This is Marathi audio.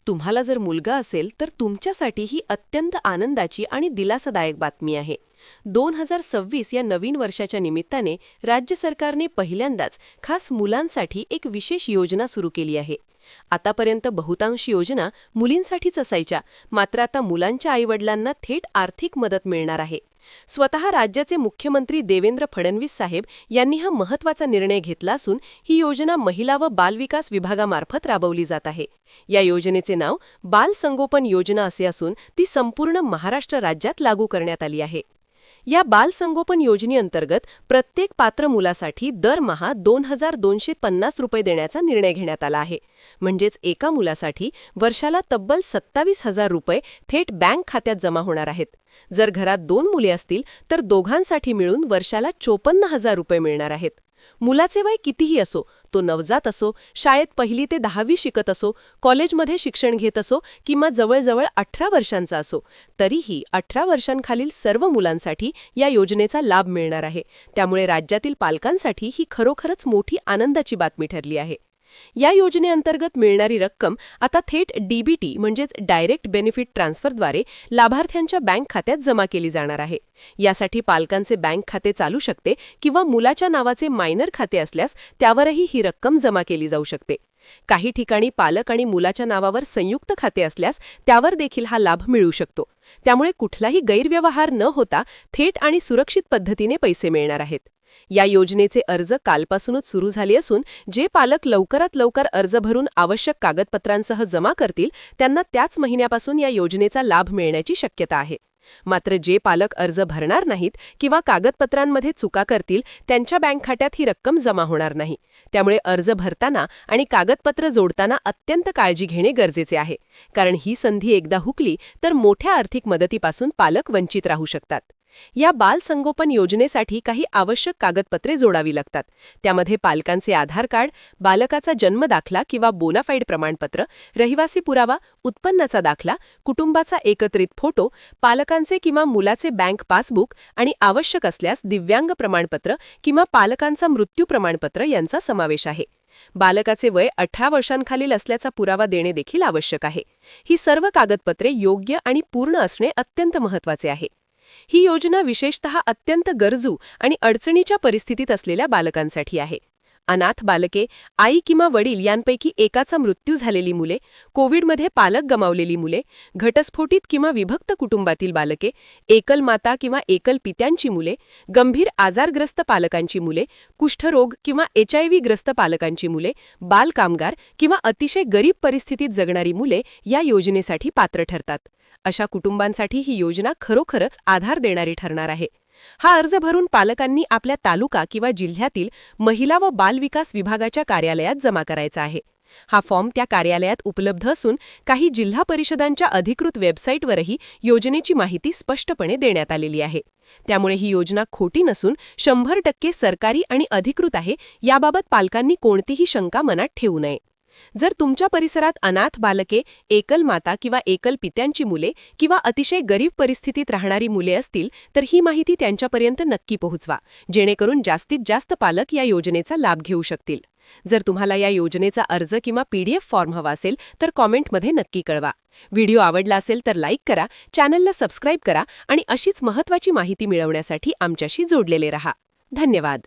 तुम्हाला जर मुलगा असेल तर तुमच्यासाठी ही अत्यंत आनंदाची आणि दिलासादायक बातमी आहे. 2026 या नवीन वर्षाच्या निमित्ताने राज्य सरकारने पहिल्यांदाच खास मुलांसाठी एक विशेष योजना सुरू केली आहे. आतापर्यंत बहुतांश योजना मुलींसाठीच असायच्या, मात्र आता मुलांच्या आईवडिलांना थेट आर्थिक मदत मिळणार आहे. स्वतः राज्याचे मुख्यमंत्री देवेंद्र फडणवीस साहेब यांनी हा महत्त्वाचा निर्णय घेतला असून ही योजना महिला व बालविकास विभागामार्फत राबवली जात आहे. या योजनेचे नाव बाल संगोपन योजना असे असून ती संपूर्ण महाराष्ट्र राज्यात लागू करण्यात आली आहे. या बाल संगोपन योजनेअंतर्गत प्रत्येक पात्र मुलासाठी दरमहा 2250 रुपये देण्याचा निर्णय घेण्यात आला आहे. म्हणजेच एका मुलासाठी वर्षाला तब्बल 27,000 रुपये थेट बँक खात्यात जमा होणार आहेत. जर घरात 2 मुले असतील तर दोघांसाठी मिळून वर्षाला 54,000 रुपये मिळणार आहेत. मुलाचे वय कितीही असो, तो नवजात असो, शाळेत 1ली ते 10वी शिकत असो, कॉलेजमध्ये शिक्षण घेत असो किंवा जवळजवळ 18 वर्षांचा असो, तरीही 18 वर्षांखालील सर्व मुलांसाठी या योजनेचा लाभ मिळणार आहे. त्यामुळे राज्यातील पालकांसाठी ही खरोखरच मोठी आनंदाची बातमी ठरली आहे. या योजनेअंतर्गत मिळणारी रक्कम आता थेट डीबीटी म्हणजेच डायरेक्ट बेनिफिट ट्रान्सफरद्वारे लाभार्थ्यांच्या बँक खात्यात जमा केली जाणार आहे. यासाठी पालकांचे बँक खाते चालू शकते किंवा मुलाच्या नावाचे मायनर खाते असल्यास त्यावरही ही रक्कम जमा केली जाऊ शकते. काही ठिकाणी पालक आणि मुलाच्या नावावर संयुक्त खाते असल्यास त्यावर देखील हा लाभ मिळू शकतो. त्यामुळे कुठलाही गैरव्यवहार न होता थेट आणि सुरक्षित पद्धतीने पैसे मिळणार आहेत. या योजनेचे अर्ज कालपासूनच सुरू झाले असून जे पालक लवकरात लवकर अर्ज भरून आवश्यक कागदपत्रांसह जमा करतील त्यांना त्याच महिन्यापासून या योजनेचा लाभ मिळण्याची शक्यता आहे. मात्र जे पालक अर्ज भरणार नाहीत किंवा कागदपत्रांमध्ये चुका करतील त्यांच्या बँक खात्यात ही रक्कम जमा होणार नाही. त्यामुळे अर्ज भरताना आणि कागदपत्र जोडताना अत्यंत काळजी घेणे गरजेचे आहे, कारण ही संधी एकदा हुकली तर मोठ्या आर्थिक मदतीपासून पालक वंचित राहू शकतात. या बाल संगोपन योजनेसाठी काही आवश्यक कागदपत्रे जोडावी लागतात. त्यामध्ये पालकांचे आधार कार्ड, बालकाचा जन्म दाखला किंवा बोनाफाईड प्रमाणपत्र, रहिवासी पुरावा, उत्पन्नाचा दाखला, कुटुंबाचा एकत्रित फोटो, पालकांचे किंवा मुलाचे बँक पासबुक आणि आवश्यक असल्यास दिव्यांग प्रमाणपत्र किंवा पालकांचा मृत्यू प्रमाणपत्र यांचा समावेश आहे. बालकाचे वय 18 वर्षांखालील असल्याचा पुरावा देणे देखील आवश्यक आहे. ही सर्व कागदपत्रे योग्य आणि पूर्ण असणे अत्यंत महत्त्वाचे आहे. ही योजना विशेषतः अत्यंत गरजू आणि अडचणीच्या परिस्थितीत असलेल्या बालकांसाठी आहे. अनाथ बालके, आई किंवा वडील यांपैकी एकाचा मृत्यू झालेली मुले, कोविडमध्ये पालक गमावलेली मुले, घटस्फोटित किंवा विभक्त कुटुंबातील बालके, एकल माता किंवा एकल पित्यांची मुले, गंभीर आजारग्रस्त पालकांची मुले, कुष्ठरोग किंवा HIV ग्रस्त पालकांची मुले, बाल कामगार किंवा अतिशय गरीब परिस्थितीत जगणारी मुले या योजनेसाठी पात्र ठरतात. अशा कुटुंबांसाठी ही योजना खरोखरच आधार देणारी ठरणार आहे. हा अर्ज भरून पालकांनी आपल्या तालुका किंवा जिल्ह्यातील महिला व बालविकास विभागाच्या कार्यालयात जमा करायचा आहे. हा फॉर्म त्या कार्यालयात उपलब्ध असून काही जिल्हा परिषदांच्या अधिकृत वेबसाईटवरही योजनेची माहिती स्पष्टपणे देण्यात आलेली आहे. त्यामुळे ही योजना खोटी नसून 100% सरकारी आणि अधिकृत आहे याबाबत पालकांनी कोणतीही शंका मनात ठेवू नये. जर तुमच्या परिसरात अनाथ बालके, एकल माता किंवा एकल पित्यांची मुले किंवा अतिशय गरीब परिस्थितीत राहणारी मुले असतील तर ही माहिती त्यांच्यापर्यंत नक्की पोहोचवा, जेणेकरून जास्तीत जास्त पालक या योजनेचा लाभ घेऊ शकतील. जर तुम्हाला या योजनेचा अर्ज किंवा PDF फॉर्म हवा असेल तर कॉमेंटमध्ये नक्की कळवा. व्हिडिओ आवडला असेल तर लाईक करा, चॅनलला सबस्क्राईब करा आणि अशीच महत्त्वाची माहिती मिळवण्यासाठी आमच्याशी जोडलेले रहा. धन्यवाद.